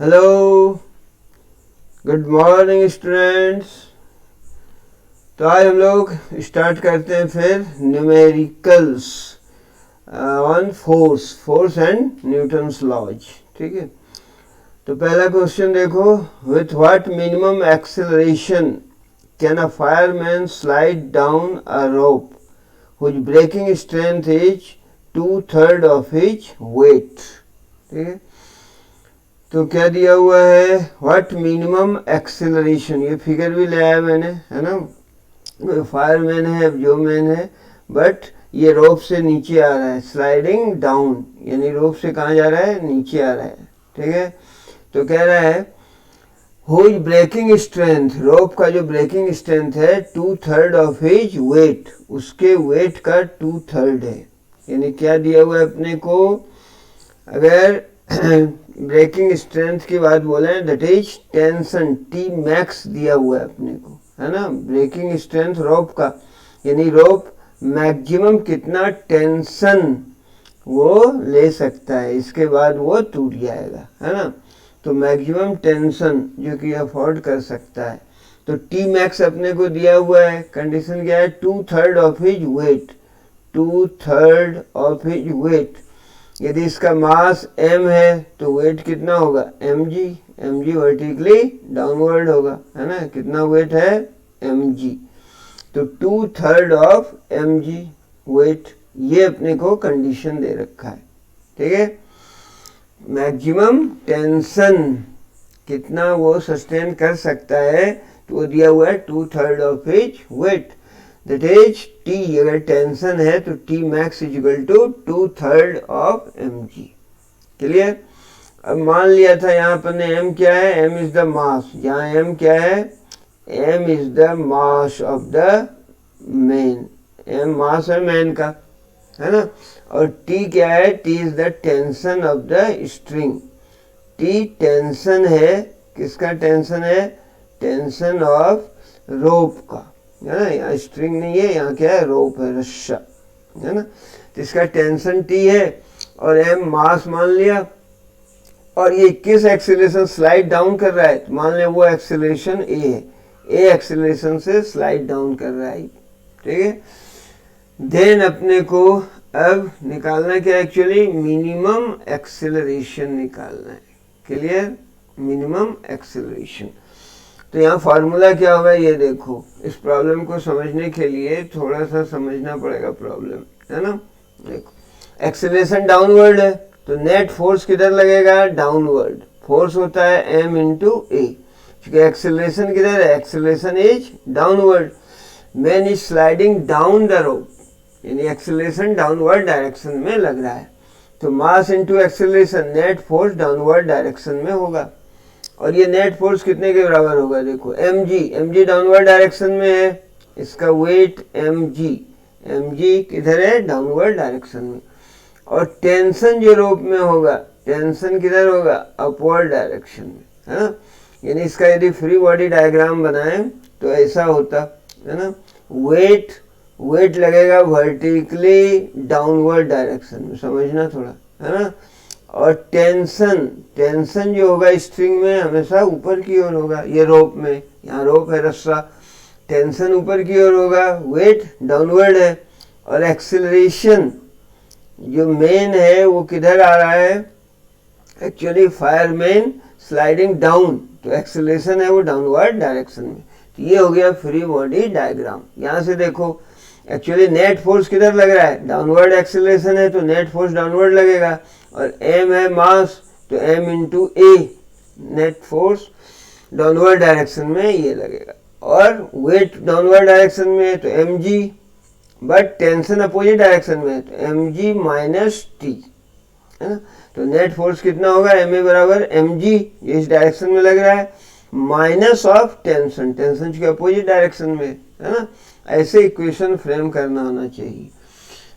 Hello, good morning students. तो आज हम लोग स्टार्ट करते हैं फिर numericals on force and Newton's laws. ठीक है, तो पहला क्वेश्चन देखो, with what minimum acceleration can a fireman slide down a rope which breaking strength is 2/3 of his weight. ठीक है, तो क्या दिया हुआ है, व्हाट मिनिमम एक्सेलरेशन, ये फिगर भी ले आया मैंने, है ना। फायरमैन है, जो मैन है, बट ये रोप से नीचे आ रहा है, स्लाइडिंग डाउन, यानी रोप से कहाँ जा रहा है, नीचे आ रहा है। ठीक है, तो कह रहा है हुज ब्रेकिंग स्ट्रेंथ, रोप का जो ब्रेकिंग स्ट्रेंथ है 2/3 ऑफ हिज वेट, उसके वेट का 2/3 है। यानी क्या दिया हुआ है अपने को, अगर ब्रेकिंग स्ट्रेंथ की बात बोले that is tension, T max दिया हुआ है अपने को, है ना। ब्रेकिंग स्ट्रेंथ रोप का, यानी रोप मैक्सिमम कितना टेंशन वो ले सकता है, इसके बाद वो टूट जाएगा, है ना। तो मैक्सिमम टेंशन जो कि अफोर्ड कर सकता है, तो टी मैक्स अपने को दिया हुआ है। कंडीशन क्या है, 2/3 of his wait, 2/3 of his wait. यदि इसका मास m है तो वेट कितना होगा, mg, mg वर्टिकली डाउनवर्ड होगा, है ना। कितना वेट है, mg, तो 2/3 ऑफ mg वेट, ये अपने को कंडीशन दे रखा है। ठीक है, मैक्सिमम टेंशन कितना वो सस्टेन कर सकता है, तो वो दिया हुआ है 2/3 of his weight, that is T, अगर टेंशन है तो T max is equal to 2/3 of mg। Clear. अब मान लिया था यहाँ पर ने m क्या है, m इज द मास, यहाँ m क्या है, m is the mass of the man, m mass है मैन का, है ना। और t क्या है, t is the tension of the string, t tension है, किसका टेंशन है, टेंशन ऑफ रोप का, है ना। यहाँ स्ट्रिंग नहीं है, यहाँ क्या है, रोप है, रस्सा, है ना। तो इसका टेंशन टी है और m मास मान लिया, और ये किस एक्सेलरेशन स्लाइड डाउन कर रहा है, तो मान लिया वो एक्सेलरेशन a है, a एक्सेलरेशन से स्लाइड डाउन कर रहा है। ठीक है, देन अपने को अब निकालना क्या, एक्चुअली मिनिमम एक्सेलरेशन निकालना है। Clear, minimum acceleration. तो यहाँ फार्मूला क्या होगा, ये देखो, इस प्रॉब्लम को समझने के लिए थोड़ा सा समझना पड़ेगा प्रॉब्लम, है ना। देखो, एक्सेलरेशन डाउनवर्ड है, तो नेट फोर्स किधर लगेगा, डाउनवर्ड, फोर्स होता है m इंटू ए, क्योंकि एक्सेलरेशन किधर है, acceleration is downward, man is sliding down the rope, यानी एक्सेलरेशन डाउनवर्ड डायरेक्शन में लग रहा है, तो mass into acceleration, net force downward direction में होगा। और ये नेट फोर्स कितने के बराबर होगा, देखो mg, mg डाउनवर्ड डायरेक्शन में है, इसका वेट mg, mg किधर है, डाउनवर्ड डायरेक्शन में। और टेंशन जो रोप में होगा, टेंशन किधर होगा, अपवर्ड डायरेक्शन में, है ना। यानी इसका यदि फ्री बॉडी डायग्राम बनाएं तो ऐसा होता, है ना। वेट लगेगा वर्टिकली डाउनवर्ड डायरेक्शन में, समझना थोड़ा, है ना। और टेंशन जो होगा स्ट्रिंग में हमेशा ऊपर की ओर होगा, ये रोप में, यहाँ रोप है, रस्सा, टेंशन ऊपर की ओर होगा, वेट डाउनवर्ड है। और एक्सेलरेशन जो मेन है वो किधर आ रहा है, एक्चुअली फायरमैन स्लाइडिंग डाउन, तो एक्सेलरेशन है वो डाउनवर्ड डायरेक्शन में। तो ये हो गया फ्री बॉडी डायग्राम। यहाँ से देखो, एक्चुअली नेट फोर्स किधर लग रहा है, डाउनवर्ड एक्सेलरेशन है तो नेट फोर्स डाउनवर्ड लगेगा, और m है मास, तो m इंटू ए, नेट फोर्स डाउनवर्ड डायरेक्शन में ये लगेगा, और वेट डाउनवर्ड डायरेक्शन में है तो mg, but tension opposite direction में है तो mg माइनस टी, है ना। तो नेट फोर्स कितना होगा, ma बराबर mg, ये इस डायरेक्शन में लग रहा है, माइनस ऑफ टेंशन, टेंशन के अपोजिट डायरेक्शन में, है ना। ऐसे इक्वेशन फ्रेम करना होना चाहिए।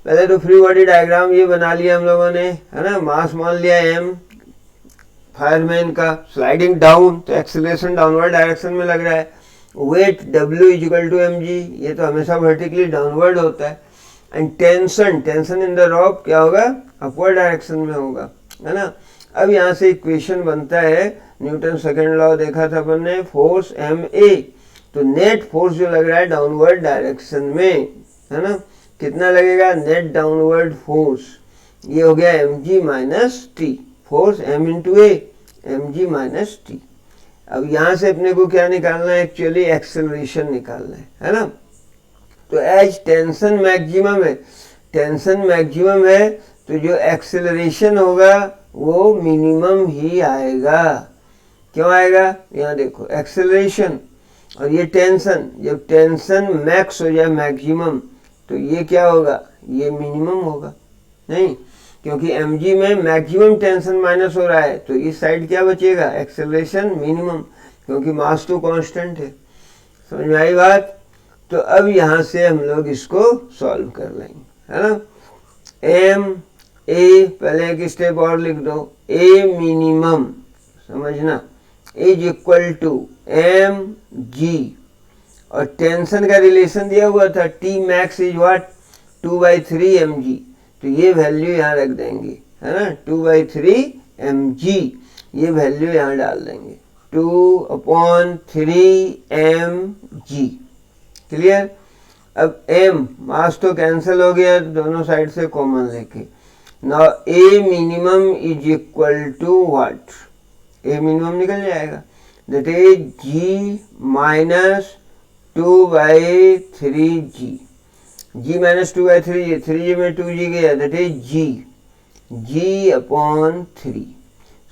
पहले तो फ्री बॉडी डायग्राम ये बना लिया हम लोगों ने, है ना। मास मान लिया m, फायरमैन का स्लाइडिंग डाउन, तो एक्सेलरेशन डाउनवर्ड डायरेक्शन में लग रहा है, weight w is equal to mg, ये तो हमेशा वर्टिकली डाउनवर्ड होता है, and tension in the rope क्या होगा, अपवर्ड डायरेक्शन में होगा, है ना। अब यहाँ से इक्वेशन बनता है, न्यूटन सेकंड लॉ देखा था अपन ने, फोर्स एम ए, तो नेट फोर्स जो लग रहा है डाउनवर्ड डायरेक्शन में, है ना, कितना लगेगा, नेट डाउनवर्ड फोर्स, ये हो गया M G minus T, force M into A, M G minus T. अब यहाँ से अपने को क्या निकालना है, एक्चुअली एक्सेलरेशन निकालना है ना। तो एज टेंशन मैक्सिमम है, टेंशन मैक्सिमम है, तो जो एक्सेलरेशन होगा वो मिनिमम ही आएगा। क्यों आएगा, यहाँ देखो एक्सेलरेशन और ये टेंशन, जब टेंशन मैक्स हो जाए मैक्सिमम, तो ये क्या होगा, ये मिनिमम होगा, नहीं, क्योंकि mg में मैक्सिमम टेंशन माइनस हो रहा है, तो इस साइड क्या बचेगा, एक्सेलरेशन मिनिमम, क्योंकि मास तो कांस्टेंट है। समझ में आई बात। तो अब यहाँ से हम लोग इसको सॉल्व कर लेंगे, है ना। एम ए, पहले एक स्टेप और लिख दो, ए मिनिमम, समझना, is equal to M G, और टेंशन का रिलेशन दिया हुआ था, T max is what, 2/3 mg, तो ये वैल्यू यहाँ रख देंगे, है ना, 2/3 mg, ये वैल्यू यहाँ डाल देंगे, 2/3 mg, क्लियर। अब m मास तो कैंसिल हो गया, दोनों साइड से कॉमन लेके, now a minimum is equal to what, a minimum निकल जाएगा, that is g minus 2/3g, g minus 2/3, ये 3g में 2g गया, that is g upon 3।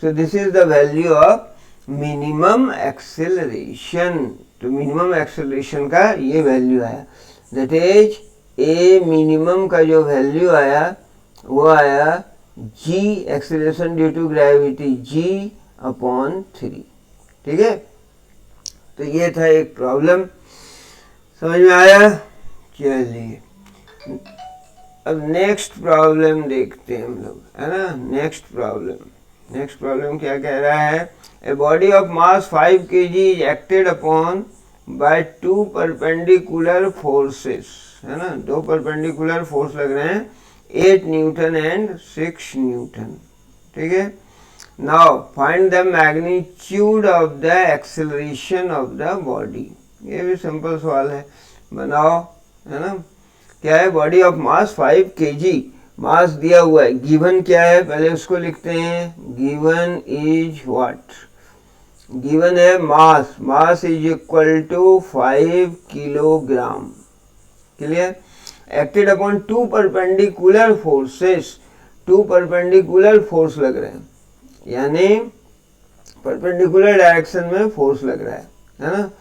So this is the value of minimum acceleration. तो minimum acceleration का ये value आया, that is a minimum का जो वैल्यू आया वो आया g, acceleration due to gravity, g upon 3, ठीक है। तो ये था एक प्रॉब्लम, समझ में आया। चलिए अब नेक्स्ट प्रॉब्लम देखते हैं हम लोग, है ना। नेक्स्ट प्रॉब्लम क्या कह रहा है, a body of mass 5 kg is acted upon bye 2 perpendicular forces, है ना, 2 परपेंडिकुलर फोर्स लग रहे हैं, 8 न्यूटन एंड 6 न्यूटन, ठीक है। Now find the magnitude of the acceleration of the body, ये भी सिंपल सवाल है, बनाओ, है ना। क्या है, बॉडी ऑफ मास 5 kg, मास दिया हुआ है, गिवन क्या है, पहले उसको लिखते हैं, गिवन इज व्हाट, गिवन है mass, mass is equal to 5 kilogram, clear. Acted upon 2 perpendicular forces, 2 perpendicular force लग रहे हैं, यानी परपेंडिकुलर डायरेक्शन में फोर्स लग रहा है ना।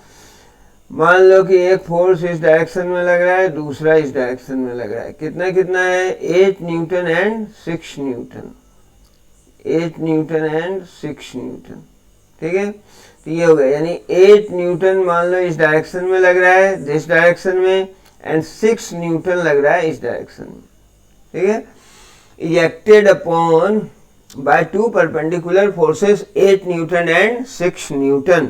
मान लो कि एक फोर्स इस डायरेक्शन में लग रहा है, दूसरा इस डायरेक्शन में लग रहा है, कितना कितना है, 8 Newton and 6 Newton, 8 Newton and 6 Newton, ठीक है। तो ये हो गया, यानी 8 न्यूटन मान लो इस डायरेक्शन में लग रहा है, दिस डायरेक्शन में, एंड 6 न्यूटन लग रहा है इस डायरेक्शन में, ठीक है। Acted upon bye 2 perpendicular forces 8 Newton and 6 Newton,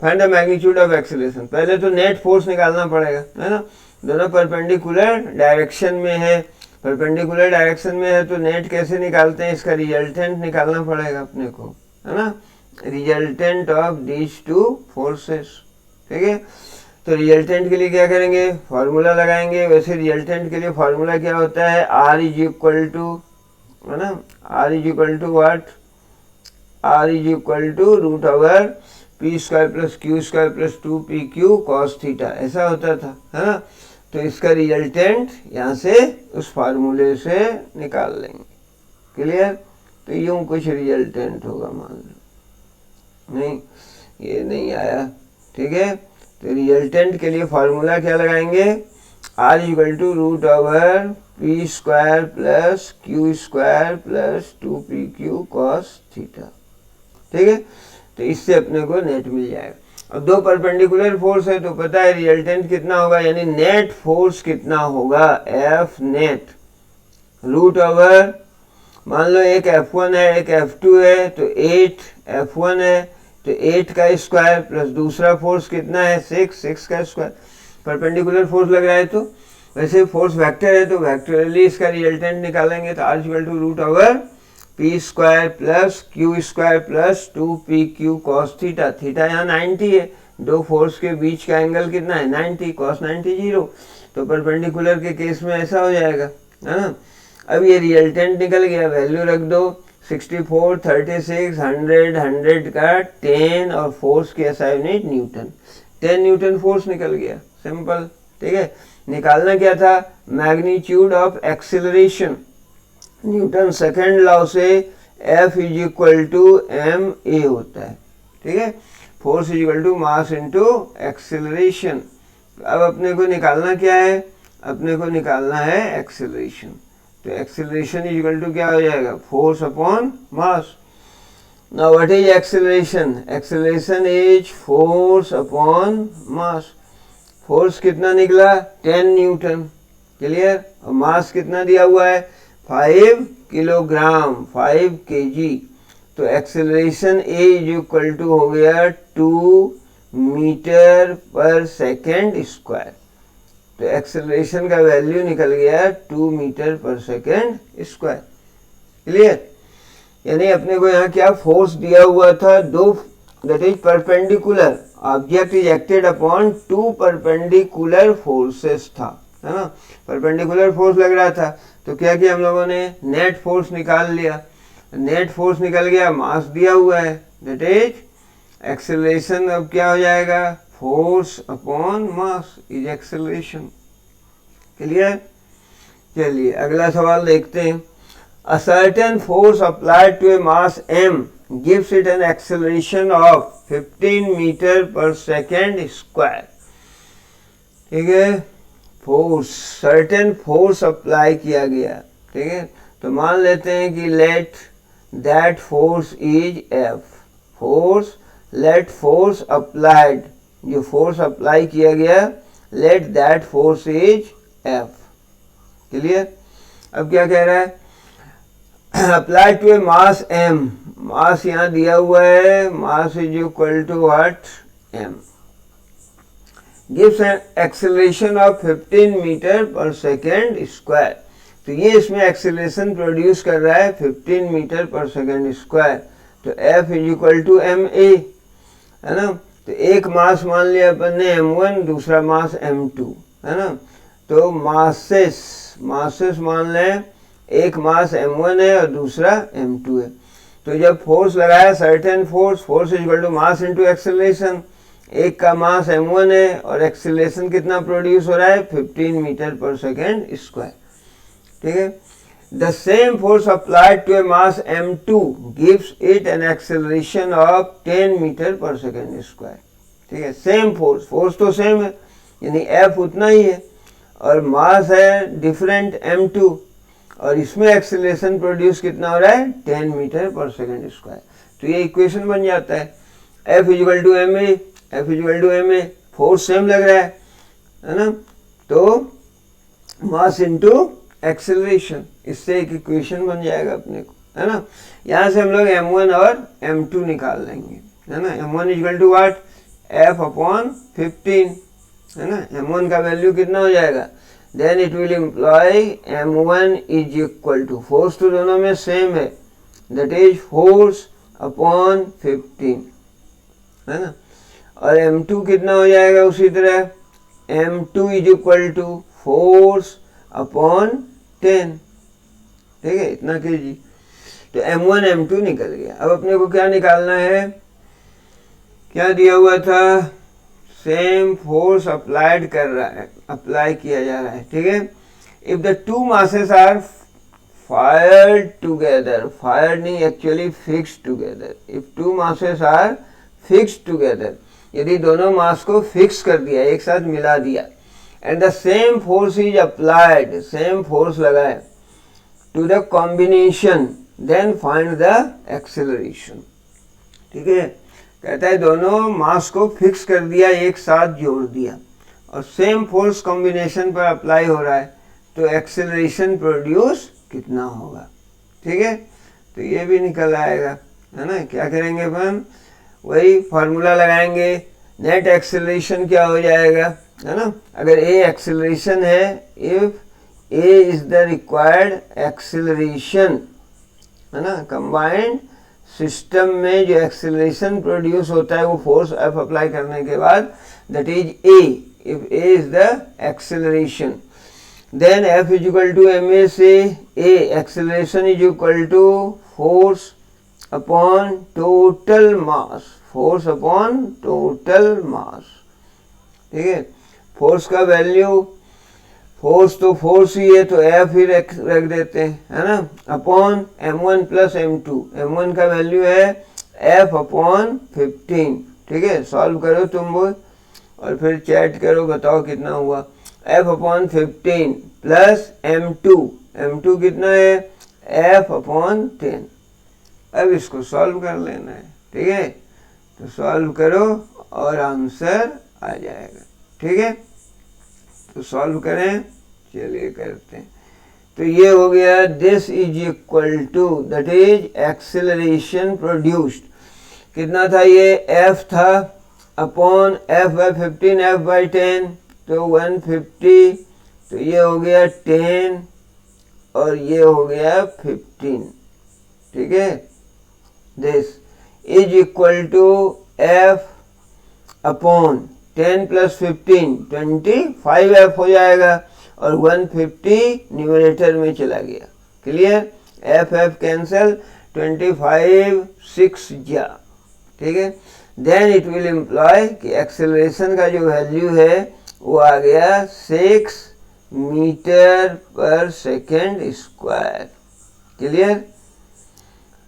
find the magnitude of acceleration. पहले तो नेट फोर्स निकालना पड़ेगा, है ना, दोनों परपेंडिकुलर डायरेक्शन में है, परपेंडिकुलर डायरेक्शन में है तो नेट कैसे निकालते हैं, इसका रिजल्टेंट निकालना पड़ेगा अपने को, है ना, रिजल्टेंट ऑफ दिस 2 फोर्सेस, ठीक है। तो रिजल्टेंट के लिए क्या करेंगे, फार्मूला लगाएंगे। वैसे रिजल्टेंट के लिए फार्मूला क्या होता है, R इज इक्वल टू, है ना, R is equal to what, R is equal to root over P square plus Q square plus 2pq cos theta, ऐसा होता था, है ना। तो इसका रिजल्टेंट यहाँ से उस फार्मूले से निकाल लेंगे, क्लियर। तो यूं कुछ रिजल्टेंट होगा, मान लो, नहीं ये नहीं आया, ठीक है। तो रिजल्टेंट के लिए फार्मूला क्या लगाएंगे, R equal to root over P square plus Q square plus 2pq cos theta, ठीक है। तो इससे अपने को नेट मिल जाएगा। अब 2 परपेंडिकुलर फोर्स है तो पता है रिजल्टेंट कितना होगा, यानी नेट फोर्स कितना होगा, F नेट रूट ओवर, मान लो एक F1 है एक F2 है, तो 8 F1 है तो 8 का स्क्वायर प्लस दूसरा फोर्स कितना है 6 का स्क्वायर, परपेंडिकुलर फोर्स लग रहा है। तो वैसे फोर्स वेक्टर है तो वेक्टरली इसका रिजल्टेंट निकालेंगे, तो R equal to root over P square plus Q square plus 2pq cos theta, theta यहाँ 90 है, दो फोर्स के बीच का एंगल कितना है 90, कॉस 90 0। तो परपेंडिकुलर के केस में ऐसा हो जाएगा, है ना। अब ये रिजल्टेंट निकल गया, वैल्यू रख दो 64, 36, 100, 100 का 10 और फोर्स की SI unit newton, 10 newton force निकल गया, सिंपल। ठीक है, निकालना क्या था, magnitude of acceleration, Newton second law से F is equal to ma होता है। ठीक है, force is equal to mass into acceleration. अब अपने को निकालना क्या है, अपने को निकालना है एक्सिलरेशन। तो एक्सिलरेशन इज इक्वल टू क्या हो जाएगा, force upon mass. Now what is acceleration, acceleration is force upon mass. Force कितना निकला 10 न्यूटन, क्लियर, और मास कितना दिया हुआ है 5 किलोग्राम, 5 kg। तो acceleration A is equal to हो गया 2 मीटर पर सेकेंड स्क्वायर। तो एक्सेलरेशन का वैल्यू निकल गया 2 metre per second square, clear. यानी अपने को यहाँ क्या फोर्स दिया हुआ था, दो, that is perpendicular, object is acted upon 2 perpendicular forces था, है ना। परपेंडिकुलर फोर्स लग रहा था, तो क्या किया हम लोगों ने, नेट फोर्स निकाल लिया। नेट फोर्स निकल गया, मास दिया हुआ है, दैट इज एक्सेलरेशन। अब क्या हो जाएगा, force upon mass is acceleration, clear. चलिए अगला सवाल देखते हैं। A certain force applied to a mass m gives it an acceleration of 15 metre per second square. ठीक है, फोर्स, सर्टेन फोर्स अप्लाई किया गया, ठीक है। तो मान लेते हैं कि let that force is F, force, let force applied, जो फोर्स अप्लाई किया गया, let that force is F, clear. अब क्या कह रहा है, apply to A mass m, mass यहाँ दिया हुआ है, mass is equal to what, m, gives an acceleration of 15 metre per second square. तो ये इसमें एक्सेलरेशन प्रोड्यूस कर रहा है 15 मीटर पर सेकेंड स्क्वायर। तो F is equal to ma, है ना। तो एक मास मान लिया अपन ने m1, दूसरा मास m2, है ना। तो मासेस, मासेस मान लें, एक मास m1 है और दूसरा m2 है। तो जब फोर्स लगाया, certain force, force is equal to mass into acceleration, एक का मास m1 है और एक्सेलरेशन कितना प्रोड्यूस हो रहा है 15 मीटर पर सेकेंड स्क्वायर, ठीक है। The same force applied to A mass m2 gives it an acceleration of 10 metre per second square, ठीक है। सेम फोर्स, फोर्स तो सेम है, यानी F उतना ही है, और मास है डिफरेंट m2, और इसमें एक्सेलरेशन प्रोड्यूस कितना हो रहा है 10 मीटर पर सेकेंड स्क्वायर। तो ये इक्वेशन बन जाता है F equal to ma, F equal to ma, force same लग रहा है ना। तो मास इनटू एक्सेलरेशन, इससे एक इक्वेशन बन जाएगा अपने को, है ना। यहाँ से हम लोग m1 और m2 निकाल लेंगे, है ना। m1 equal to what, F upon 15, है ना। m1 का वैल्यू कितना हो जाएगा, then it will employ m1 is equal to, force तो दोनों में सेम है, दैट इज फोर्स अपॉन 15, है ना। और m2 कितना हो जाएगा उसी तरह, m2 is equal to force upon 10, ठीक है, इतना कीजिए। तो m1 m2 निकल गया। अब अपने को क्या निकालना है, क्या दिया हुआ था, सेम फोर्स अप्लाइड कर रहा है, अप्लाई किया जा रहा है, ठीक है। If the two masses are fired together, fired नहीं actually fixed together, if two masses are fixed together, यदि दोनों मास को फिक्स कर दिया, एक साथ मिला दिया, and the same force is applied, same force लगाए to the combination, then find the acceleration, ठीक है। कहता है दोनों मास को फिक्स कर दिया, एक साथ जोड़ दिया, और सेम फोर्स कॉम्बिनेशन पर अप्लाई हो रहा है, तो एक्सेलरेशन प्रोड्यूस कितना होगा, ठीक है। तो ये भी निकल आएगा, है ना। क्या करेंगे अपन, वही फार्मूला लगाएंगे, नेट एक्सेलरेशन क्या हो जाएगा, है ना। अगर ए एक्सेलरेशन है, if A is the required acceleration, है ना। कंबाइंड सिस्टम में जो एक्सेलरेशन प्रोड्यूस होता है वो फोर्स F अप्लाई करने के बाद, that is A, if A is the acceleration, then F is equal to ma से A, acceleration is equal to force upon total mass, force upon total mass, ठीक है। Force का value, force तो force ही है तो F ही रख देते हैं, है ना, upon m1 plus m2, m1 का वैल्यू है F अपॉन 15, ठीक है। सॉल्व करो तुम वो और फिर चैट करो, बताओ कितना हुआ। F upon 15 plus m2, m2 कितना है, F अपॉन 10। अब इसको सॉल्व कर लेना है, ठीक है। तो सॉल्व करो और आंसर आ जाएगा, ठीक है। तो सॉल्व करें, चलिए करते हैं। तो ये हो गया, this is equal to, that is acceleration produced, कितना था ये, F था upon F by 15, F by 10 तो 150, तो ये हो गया 10 और ये हो गया 15, ठीक है। This is equal to F upon 10 plus 15 25F हो जाएगा और 150 न्यूमरेटर में चला गया, क्लियर। F कैंसल, 25 6 जा, ठीक है। देन इट विल इम्प्लॉय कि एक्सेलरेशन का जो वैल्यू है वो आ गया 6 metre per second square, clear.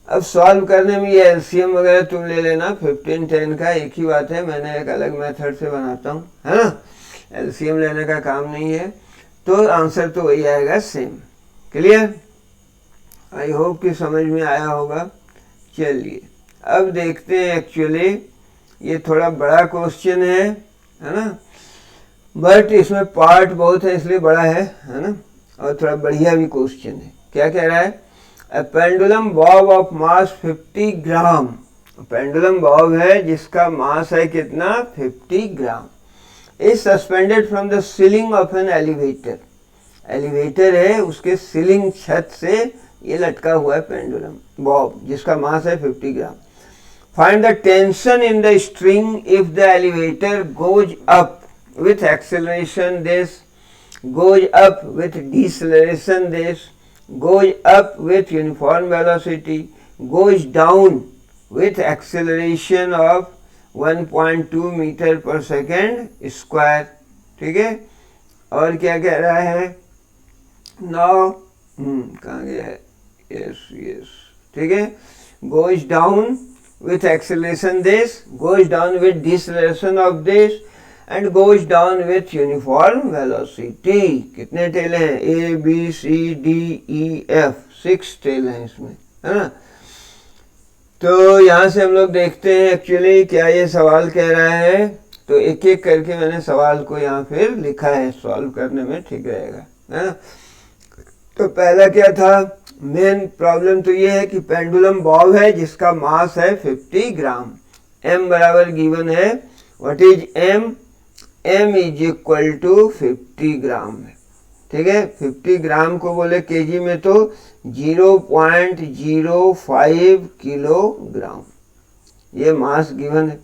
अब सॉल्व करने में ये एलसीएम वगैरह तुम ले लेना, 15 10 का एक ही बात है, मैंने एक अलग मेथड से बनाता हूँ, है ना, एलसीएम लेने का काम नहीं है, तो आंसर तो वही आएगा सेम, क्लियर। आई होप कि समझ में आया होगा। चलिए अब देखते हैं, एक्चुअली ये थोड़ा बड़ा क्वेश्चन है ना, बट इसमें पार्ट बहुत है इसलिए बड़ा है ना, और थोड़ा बढ़िया भी क्वेश्चन है। क्या कह रहा है, A pendulum bob of mass 50 gram, pendulum bob है जिसका मास है कितना, 50 gram, is suspended from the ceiling of an elevator, elevator है उसके सीलिंग छत से ये लटका हुआ है पेंडुलम बॉब जिसका मास है 50 gram. Find the tension in the string if the elevator goes up with acceleration this, goes up with deceleration this, goes up with uniform velocity, goes down with acceleration of 1.2 metre per second square, ठीक है। और क्या कह रहा है, now कहाँ गया है, यस यस, ठीक है, goes down with acceleration this, goes down with deceleration of this and goes down with uniform velocity। कितने टेल हैं, A B C D E F, 6 tail हैं इसमें, है ना। तो यहाँ से हम लोग देखते हैं एक्चुअली क्या ये सवाल कह रहा है, तो एक एक करके मैंने सवाल को यहाँ फिर लिखा है, सॉल्व करने में ठीक रहेगा, है ना। तो पहला क्या था, मेन प्रॉब्लम तो ये है कि पेंडुलम बॉब है जिसका मास है 50 ग्राम, m बराबर गिवन है, what is m, m is equal to 50 gram है, ठीक है। 50 ग्राम को बोले केजी में तो 0.05 किलोग्राम ये मास गिवन है,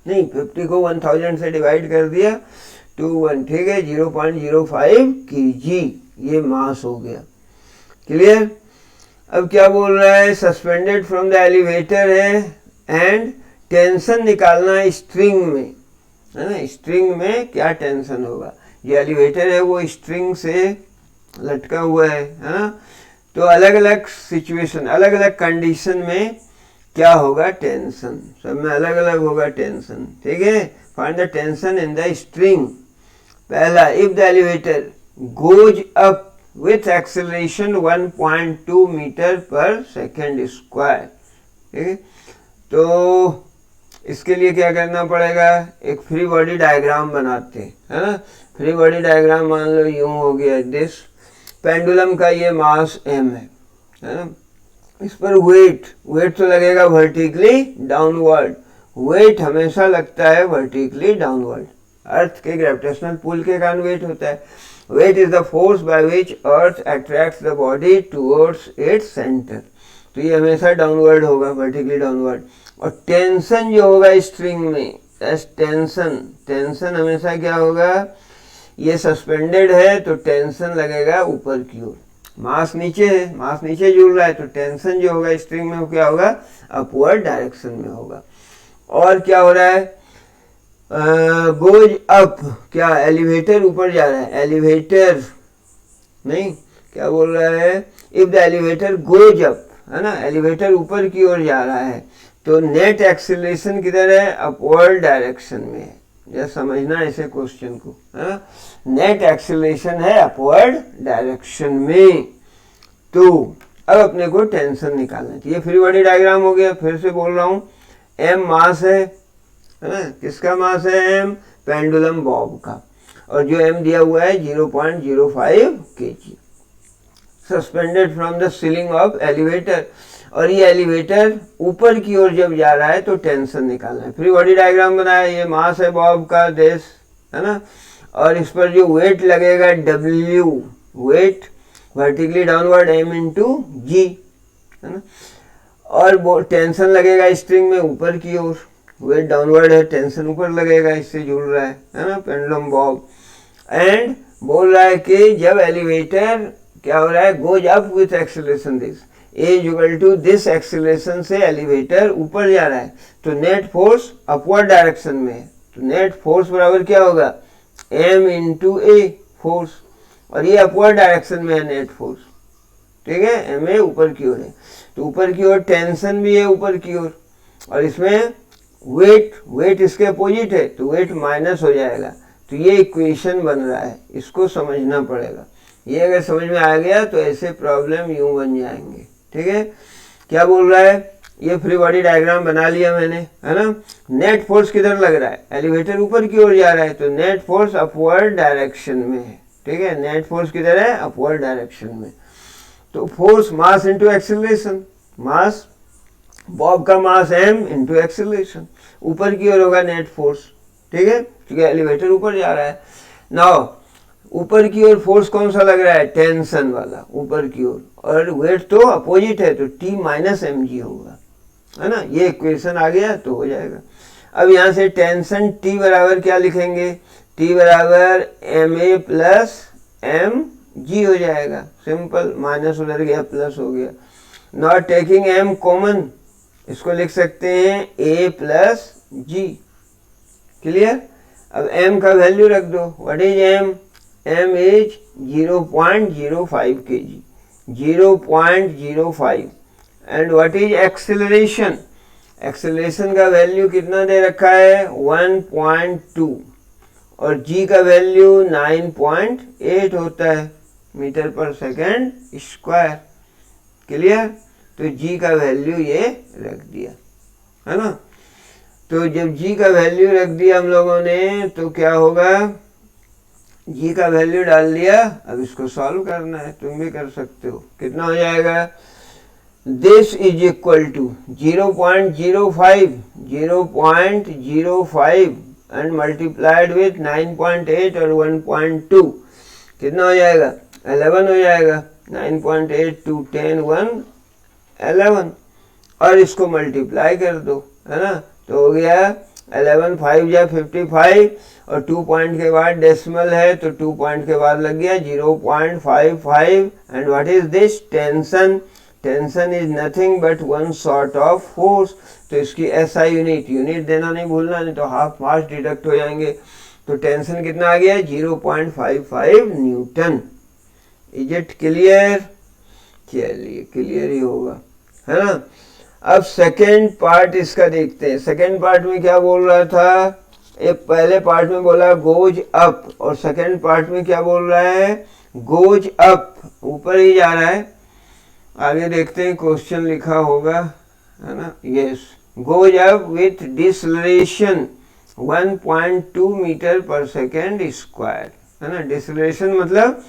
नहीं 50 को 1000 से डिवाइड कर दिया 21, ठीक है, 0.05 केजी ये मास हो गया, क्लियर। अब क्या बोल रहा है, सस्पेंडेड फ्रॉम द एलिवेटर है एंड टेंशन निकालना है स्ट्रिंग में, है ना, स्ट्रिंग में क्या टेंशन होगा, ये एलिवेटर है वो स्ट्रिंग से लटका हुआ है ना, तो अलग अलग सिचुएशन अलग अलग कंडीशन में क्या होगा टेंशन, सब में अलग अलग होगा टेंशन, ठीक है। Find the tension in the string. पहला, if the elevator goes up with acceleration 1.2 metre per second square, ठीक है। तो इसके लिए क्या करना पड़ेगा, एक फ्री बॉडी डायग्राम बनाते हैं, है ना। फ्री बॉडी डायग्राम मान लो यूं हो गया, दिस पेंडुलम का ये मास m है ना, इस पर वेट तो लगेगा वर्टिकली डाउनवर्ड, वेट हमेशा लगता है वर्टिकली डाउनवर्ड, अर्थ के ग्रेविटेशनल पुल के कारण वेट होता है। Weight is the force by which earth attracts the body towards its centre, तो ये हमेशा डाउनवर्ड होगा, वर्टिकली डाउनवर्ड। और टेंशन जो होगा स्ट्रिंग में, टेंशन, टेंशन हमेशा क्या होगा, ये सस्पेंडेड है तो टेंशन लगेगा ऊपर की ओर। मास नीचे है, मास नीचे जुड़ रहा है तो टेंशन जो होगा स्ट्रिंग में वो क्या होगा, अपवर्ड डायरेक्शन में होगा। और क्या हो रहा है, गोज अप, क्या एलिवेटर ऊपर जा रहा है, एलिवेटर नहीं, क्या बोल रहा है, if the elevator goes up, है ना, एलिवेटर ऊपर की ओर जा रहा है तो नेट एक्सीलरेशन किधर है, अपवर्ड डायरेक्शन में है। यह समझना ऐसे क्वेश्चन को, है ना, नेट एक्सीलरेशन है अपवर्ड डायरेक्शन में। तो अब अपने को टेंशन निकालना चाहिए। फ्री बॉडी डायग्राम हो गया, फिर से बोल रहा हूं, एम मास है ना, किसका मास है, एम पेंडुलम बॉब का, और जो एम दिया हुआ है 0.05 kg, suspended from the ceiling of elevator. और ये एलिवेटर ऊपर की ओर जब जा रहा है तो टेंशन निकालना है। फ्री बॉडी डायग्राम बनाया, ये मास है बॉब का, देश, है ना, और इस पर जो वेट लगेगा W, weight vertically downward M into G, है ना, और टेंशन लगेगा स्ट्रिंग में ऊपर की ओर, वेट डाउनवर्ड है, टेंशन ऊपर लगेगा, इससे जुड़ रहा है ना, पेंडुलम बॉब। एंड बोल रहा है कि जब एलिवेटर क्या हो रहा है, goes up with acceleration this, A equal to this acceleration से एलिवेटर ऊपर जा रहा है तो नेट फोर्स अपवर्ड डायरेक्शन में है, तो नेट फोर्स बराबर क्या होगा, M इंटू A फोर्स, और ये अपवर्ड डायरेक्शन में है नेट फोर्स, ठीक है, MA ऊपर की ओर है, तो ऊपर की ओर टेंशन भी है ऊपर की ओर, और इसमें वेट इसके अपोजिट है तो वेट माइनस हो जाएगा। तो ये इक्वेशन बन रहा है, इसको समझना पड़ेगा। ये अगर समझ में आ गया तो ऐसे प्रॉब्लम यूं बन जाएंगे, ठीक है। क्या बोल रहा है, ये फ्री बॉडी डायग्राम बना लिया मैंने, है ना। नेट फोर्स किधर लग रहा है, एलिवेटर ऊपर की ओर जा रहा है तो नेट फोर्स अपवर्ड डायरेक्शन में है, ठीक है, नेट फोर्स किधर है, अपवर्ड डायरेक्शन में। तो फोर्स मास इंटू एक्सीलरेशन, मास बॉब का मास m इंटू एक्सीलरेशन, ऊपर की ओर होगा नेट फोर्स, ठीक है, क्योंकि एलिवेटर ऊपर जा रहा है। नाउ ऊपर की ओर फोर्स कौन सा लग रहा है, टेंशन वाला ऊपर की ओर, और वेट तो अपोजिट है तो T माइनस mg होगा, है ना। ये इक्वेशन आ गया तो हो जाएगा। अब यहाँ से टेंशन T बराबर क्या लिखेंगे, T बराबर ma प्लस mg हो जाएगा, सिंपल, माइनस उधर गया प्लस हो गया। नॉट टेकिंग m कॉमन, इसको लिख सकते हैं a प्लस g, क्लियर। अब m का वैल्यू रख दो, what is m, m is 0.05 kg, 0.05, and what is acceleration, acceleration का वैल्यू कितना दे रखा है 1.2, और g का वैल्यू 9.8 होता है metre per second square, clear. तो g का वैल्यू ये रख दिया, है ना। तो जब g का वैल्यू रख दिया हम लोगों ने तो क्या होगा, g का वैल्यू डाल दिया। अब इसको सॉल्व करना है, तुम भी कर सकते हो। कितना हो जाएगा, this is equal to 0.05 and multiplied with 9.8 और 1.2, कितना हो जाएगा, 11 हो जाएगा। 9.8 टू 10 1 11, और इसको मल्टीप्लाई कर दो, है ना, तो हो गया 11 5 या 55, और 2 पॉइंट के बाद डेसिमल है तो 2 पॉइंट के बाद लग गया 0.55। And what is this, tension, tension is nothing but one sort of force, तो इसकी SI यूनिट देना नहीं भूलना, नहीं तो हाफ मास डिडक्ट हो जाएंगे। तो टेंशन कितना आ गया, 0.55 न्यूटन। इज इट क्लियर, चलिए क्लियर ही होगा, है ना। अब सेकेंड पार्ट इसका देखते हैं। सेकेंड पार्ट में क्या बोल रहा था, एक पहले पार्ट में बोला गोज अप, और सेकेंड पार्ट में क्या बोल रहा है, गोज अप, ऊपर ही जा रहा है। आगे देखते हैं, क्वेश्चन लिखा होगा, है ना, yes, goes up with deceleration 1.2 metre per second square, है ना। डिसलेरेशन मतलब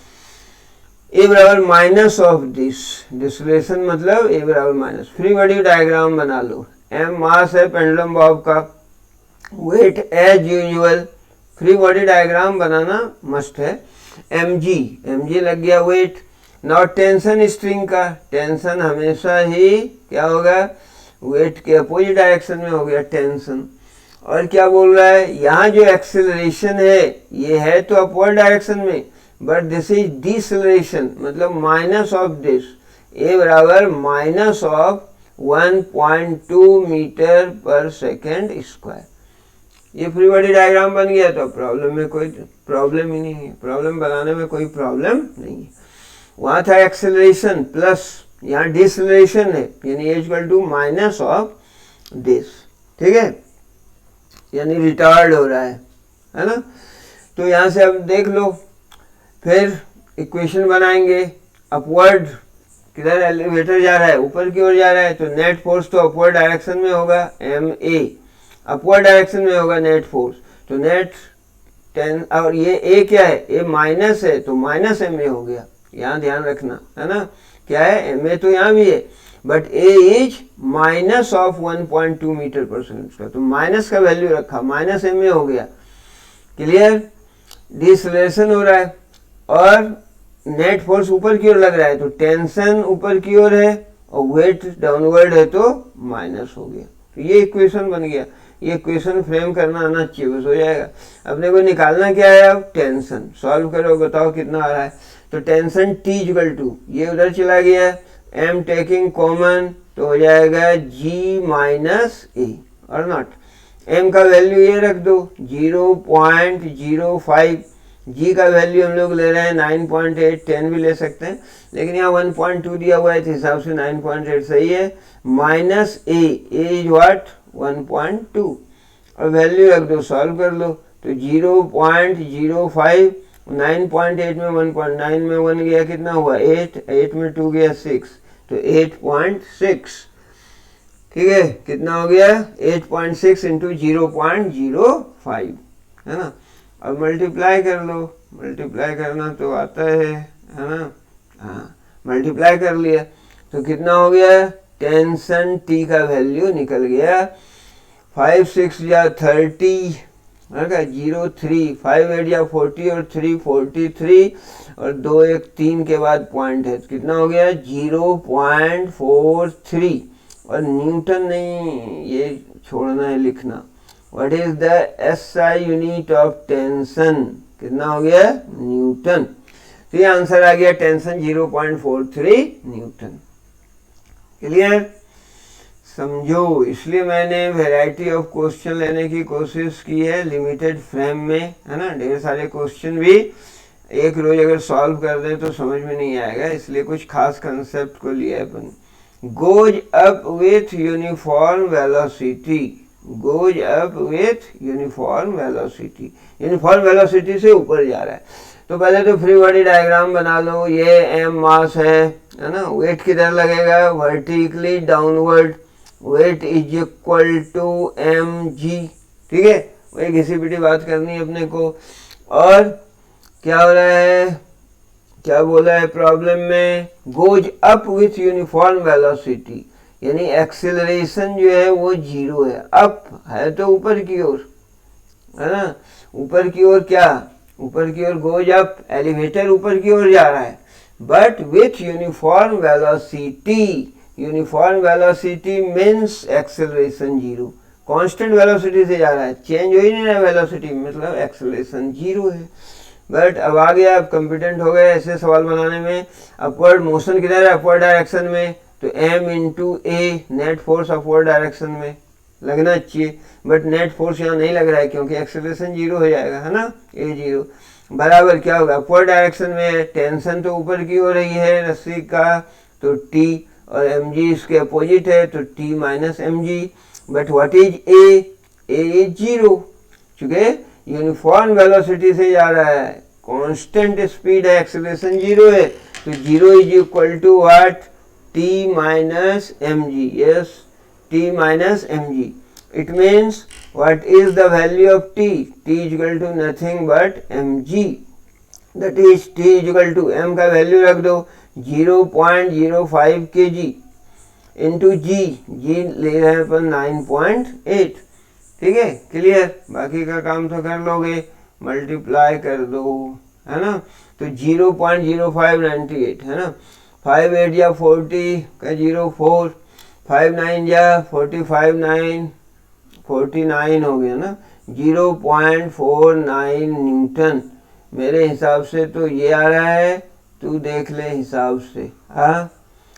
ए बराबर माइनस ऑफ दिस, डिसलेशन मतलब ए बराबर माइनस। फ्री बॉडी डायग्राम बना लो, m मास है पेंडुलम बॉब का, weight as usual, free body diagram बनाना मस्ट है। mg लग गया वेट, नॉट टेंशन स्ट्रिंग का, टेंशन हमेशा ही क्या होगा, वेट के अपोजिट डायरेक्शन में हो गया टेंशन। और क्या बोल रहा है, यहाँ जो एक्सेलरेशन है ये है तो अपवर्ड डायरेक्शन में, बट दिस इज डिसेलरेशन, मतलब माइनस ऑफ दिस, ए बराबर minus of 1.2 metre per second square. ये फ्री बॉडी डायग्राम बन गया तो प्रॉब्लम में कोई प्रॉब्लम ही नहीं है, प्रॉब्लम बनाने में कोई प्रॉब्लम नहीं है। वहाँ था एक्सेलरेशन प्लस, यहाँ डिसेलरेशन है, यानी A equal to minus of this, ठीक है, यानी रिटार्ड हो रहा है ना। तो यहाँ से अब देख लो, फिर इक्वेशन बनाएंगे, अपवर्ड किधर एलिवेटर जा रहा है, ऊपर की ओर जा रहा है, तो नेट फोर्स तो अपवर्ड डायरेक्शन में होगा, एम ए अपवर्ड डायरेक्शन में होगा नेट फोर्स, तो नेट 10, और ये ए क्या है, ए माइनस है तो माइनस एम ए हो गया, यहाँ ध्यान रखना है ना, क्या है एम ए तो यहाँ भी है, but A is minus of 1.2 metre per second square, तो माइनस का वैल्यू रखा, माइनस एम ए हो गया, क्लियर। डिसलेशन हो रहा है और नेट फोर्स ऊपर की ओर लग रहा है, तो टेंशन ऊपर की ओर है और वेट डाउनवर्ड है तो माइनस हो गया, तो ये इक्वेशन बन गया। ये इक्वेशन फ्रेम करना आना चाहिए, बस हो जाएगा। अपने को निकालना क्या है, अब टेंशन सॉल्व करो, बताओ कितना आ रहा है। तो टेंशन टी इक्वल टू, ये उधर चला गया, एम टेकिंग कॉमन तो हो जाएगा जी माइनस ए, और नॉट एम का वैल्यू ये रख दो 0.05, जी का वैल्यू हम लोग ले रहे हैं 9.8, 10 भी ले सकते हैं, लेकिन यहाँ 1.2 दिया हुआ है इस हिसाब से 9.8 सही है, माइनस ए इज व्हाट 1.2, और वैल्यू रख दो, सॉल्व कर लो, तो 0.05, 9.8 में 1.9 में 1 गया, कितना हुआ 8, 8 में 2 गया 6, तो 8.6, ठीक है, कितना हो गया 8.6 इंटू 0.05, है ना। अब मल्टीप्लाई कर लो, मल्टीप्लाई करना तो आता है ना, हाँ मल्टीप्लाई कर लिया तो कितना हो गया, टेंशन टी का वैल्यू निकल गया 5 6 या 30, 0.3, 5 8 या 40 और 3 43, और 2 1 3 के बाद पॉइंट है, कितना हो गया 0.43, और न्यूटन नहीं, ये छोड़ना है लिखना। What is the SI unit of tension, कितना हो गया न्यूटन, तो ये आंसर आ गया टेंशन 0.43 न्यूटन। क्लियर, समझो, इसलिए मैंने वैरायटी ऑफ क्वेश्चन लेने की कोशिश की है लिमिटेड फ्रेम में, है ना। ढेर सारे क्वेश्चन भी एक रोज अगर सॉल्व कर दें तो समझ में नहीं आएगा, इसलिए कुछ खास कंसेप्ट को लिया है अपन। Goes up with uniform velocity, goes up with uniform velocity, uniform velocity से ऊपर जा रहा है। तो पहले तो फ्री बॉडी डायग्राम बना लो, ये एम मास है ना, वेट किधर लगेगा vertically downward, weight is equal to M G, ठीक है, वही घिसी पिटी बात करनी है अपने को। और क्या हो रहा है, क्या बोला है प्रॉब्लम में, goes up with uniform velocity, यानी एक्सेलरेशन जो है वो 0 है, अप है तो ऊपर की ओर, है ना, ऊपर की ओर, क्या ऊपर की ओर गोज अप, एलिवेटर ऊपर की ओर जा रहा है, but with uniform velocity, uniform velocity means acceleration 0, constant velocity से जा रहा है, चेंज हो ही नहीं रहा वेलोसिटी, मतलब एक्सेलरेशन 0 है। बट अब आ गया, अब कॉम्पिटेंट हो गए ऐसे सवाल बनाने में। अपवर्ड मोशन किधर है, अपवर्ड डायरेक्शन में, तो m इंटू ए, नेट फोर्स अपवर्ड डायरेक्शन में लगना चाहिए, बट नेट फोर्स यहाँ नहीं लग रहा है क्योंकि एक्सेलरेशन 0 हो जाएगा, है ना, ए 0 बराबर क्या होगा, अपवर्ड डायरेक्शन में टेंशन तो ऊपर की हो रही है रस्सी का, तो t, और mg इसके अपोजिट है तो t minus mg, but what is a is 0, चूंकि यूनिफॉर्म वेलोसिटी से जा रहा है, कांस्टेंट स्पीड है, एक्सेलरेशन 0 है, तो 0 is equal to what, t minus mg, yes t minus mg, it means what is the value of t, t is equal to nothing but mg, that is t is equal to m का value रख दो 0.05 kg into g, ले रहे हैं अपन 9.8, ठीक है, clear. बाकी का काम तो कर लोगे, मल्टीप्लाई कर दो, है ना, तो 0.0598 है ना, 5 8 या 40 का 04, 5 9 या 45 9 49 हो गया ना, 0.49 न्यूटन। मेरे हिसाब से तो ये आ रहा है, तू देख ले हिसाब से, हाँ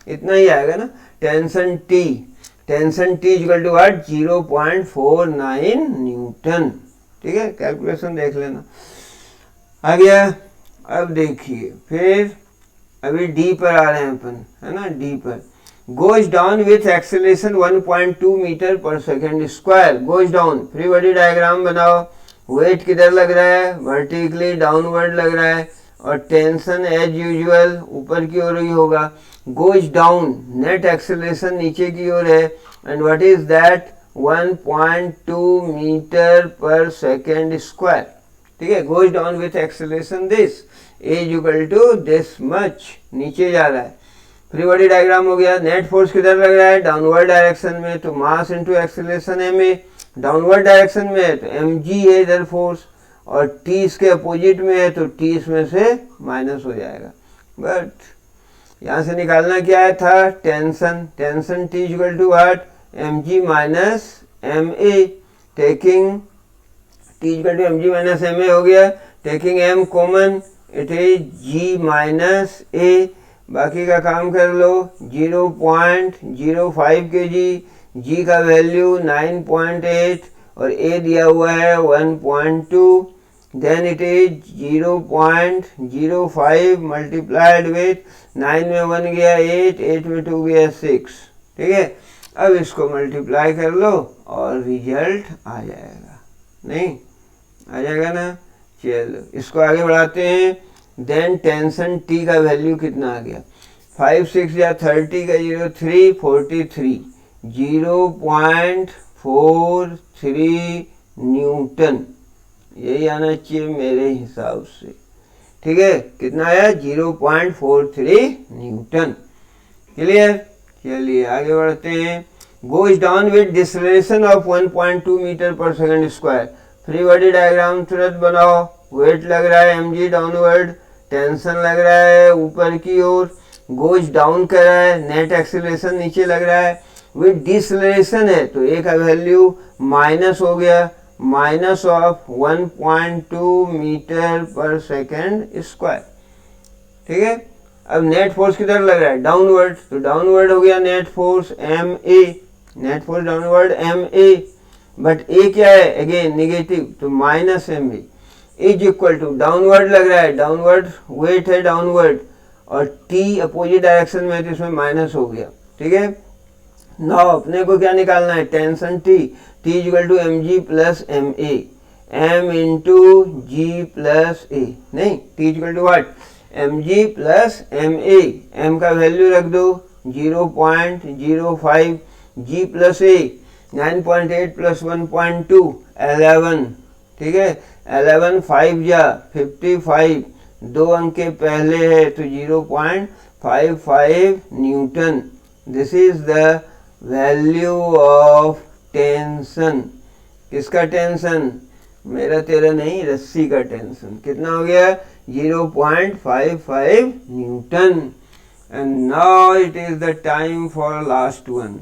इतना ही आएगा ना। Tension T equal to what, 0.49 newton. ठीक है, कैलकुलेशन देख लेना, आ गया। अब देखिए फिर अभी डी पर आ रहे हैं अपन, है ना, डी पर। Goes down with acceleration 1.2 metre per second square, goes down, free body diagram बनाओ। वेट किधर लग रहा है, वर्टिकली डाउनवर्ड लग रहा है, और टेंशन एज यूजुअल ऊपर की ओर ही होगा। गोज डाउन, नेट एक्सेलरेशन नीचे की ओर है, and what is that, 1.2 metre per second square. ठीक है, goes down with acceleration this is equal to this much, नीचे जा रहा है। फ्री बॉडी डायग्राम हो गया। नेट फोर्स किधर लग रहा है, डाउनवर्ड डायरेक्शन में, तो mass into acceleration M A, downward direction में है तो एम जी है इधर फोर्स, और टी इसके अपोजिट में है तो टी इसमें से माइनस हो जाएगा। बट यहाँ से निकालना क्या है था, tension T equal to what, M G minus M A, taking T equal to M G minus M A हो गया, taking M common it is G minus A, बाकी का काम कर लो। 0.05 के जी का वैल्यू 9.8 और ए दिया हुआ है 1.2, then it is 0.05 multiplied with 9 में 1 गया 8, 8 में 2 गया 6। ठीक है, अब इसको मल्टीप्लाई कर लो और रिजल्ट आ जाएगा, नहीं आ जाएगा ना। चलो इसको आगे बढ़ाते हैं। देन टेंशन टी का वैल्यू कितना आ गया, 5 6 या 30 का 03, 43, 0.43 न्यूटन, यही आना चाहिए मेरे हिसाब से। ठीक है, कितना आया, 0.43 न्यूटन। क्लियर, चलिए आगे बढ़ते हैं। Goes down with deceleration of 1.2 metre per second square, free body diagram तुरंत बनाओ। वेट लग रहा है एम जी डाउनवर्ड, टेंशन लग रहा है ऊपर की ओर, गोज डाउन कर रहा है, नेट एक्सीलरेशन नीचे लग रहा है, विद डिसलेशन है तो ए का वैल्यू माइनस हो गया, minus of 1.2 metre per second square. ठीक है, अब नेट फोर्स किधर लग रहा है, डाउनवर्ड, तो डाउनवर्ड हो गया net force M A, net force downward M A, but A क्या है, अगेन निगेटिव, तो minus M A is equal to, downward लग रहा है, डाउनवर्ड वेट है डाउनवर्ड, और टी अपोजिट डायरेक्शन में है तो इसमें माइनस हो गया। ठीक है, नाउ अपने को क्या निकालना है, tension T is equal to M G plus M A, M into G plus A, नहीं T is equal to what, M G plus M A, M का वैल्यू रख दो 0.05, जी प्लस ए 9.8 प्लस 1.2 11। ठीक है, 11 5 या 55, 2 अंक के पहले है तो 0.55 Newton. This is the value of tension. किसका टेंशन, मेरा तेरा नहीं, रस्सी का टेंशन। कितना हो गया, 0.55 newton. And now it is the time for last one.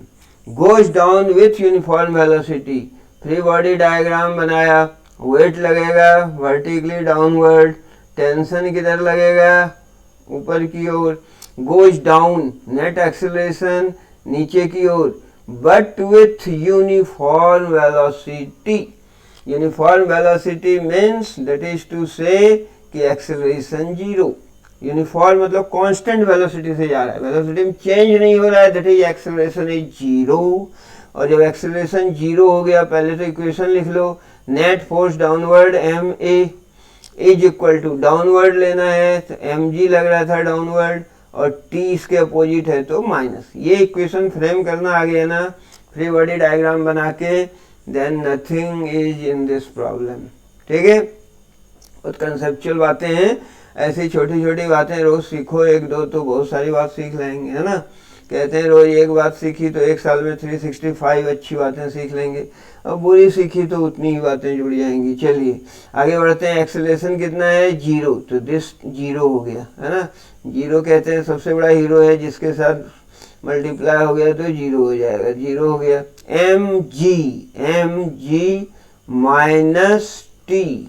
Goes down with uniform velocity, free body diagram बनाया, वेट लगेगा वर्टिकली डाउनवर्ड, टेंशन किधर लगेगा, ऊपर की ओर, गोज डाउन नेट एक्सीलरेशन नीचे की ओर, but with uniform velocity. Uniform velocity means that is to say कि एक्सेलरेशन जीरो, यूनिफॉर्म मतलब कांस्टेंट वेलोसिटी से जा रहा है, वेलोसिटी में चेंज नहीं हो रहा है, that is acceleration is zero. और जब एक्सेलरेशन जीरो हो गया, पहले तो इक्वेशन लिख लो, net force downward M A is equal to, downward लेना है तो एम जी लग रहा था डाउनवर्ड, और टी इसके अपोजिट है तो माइनस। ये इक्वेशन फ्रेम करना आ गया ना फ्री बॉडी डायग्राम बना के, then nothing is in this problem. ठीक है, बहुत कंसेप्चुअल बातें हैं, ऐसी छोटी छोटी बातें रोज सीखो, एक दो तो बहुत सारी बात सीख लेंगे, है ना। कहते हैं रोज एक बात सीखी तो एक साल में 365 अच्छी बातें सीख लेंगे, और बुरी सीखी तो उतनी ही बातें जुड़ जाएंगी। चलिए आगे बढ़ते हैं। एक्सेलेरेशन कितना है 0, तो दिस 0 हो गया है ना। 0 कहते हैं सबसे बड़ा हीरो है, जिसके साथ मल्टीप्लाई हो गया तो 0 हो जाएगा, 0 हो गया। mg माइनस टी,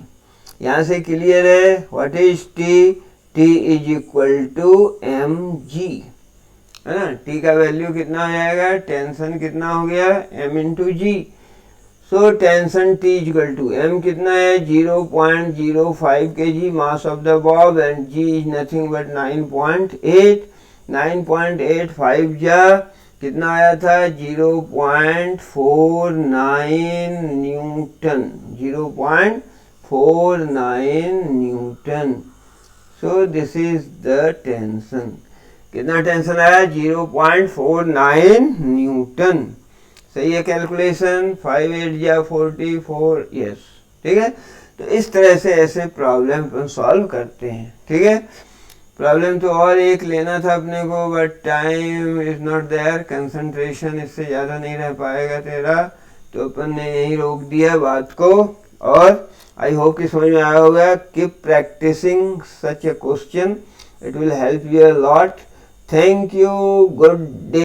यहाँ से क्लियर है what is T, T is equal to mg है ना। टी का वैल्यू कितना हो जाएगा, टेंशन कितना हो गया m into G. So tension T is equal to m कितना है 0.05 kg mass of the bob, and g is nothing but 9.8, 9.85 जा कितना आया था 0.49 newton, 0.49 newton. So this is the tension. कितना टेंशन आया 0.49 न्यूटन। सही है कैलकुलेशन, 5 8 जा 44, यस ठीक है। तो इस तरह से ऐसे प्रॉब्लम हम सॉल्व करते हैं, ठीक है। प्रॉब्लम तो और एक लेना था अपने को, but time is not there, concentration इससे ज़्यादा नहीं रह पाएगा तेरा, तो अपन ने यहीं रोक दिया बात को। और आई होप कि समझ में आया होगा। Keep practising such a question, it will help you a lot. Thank you, good day.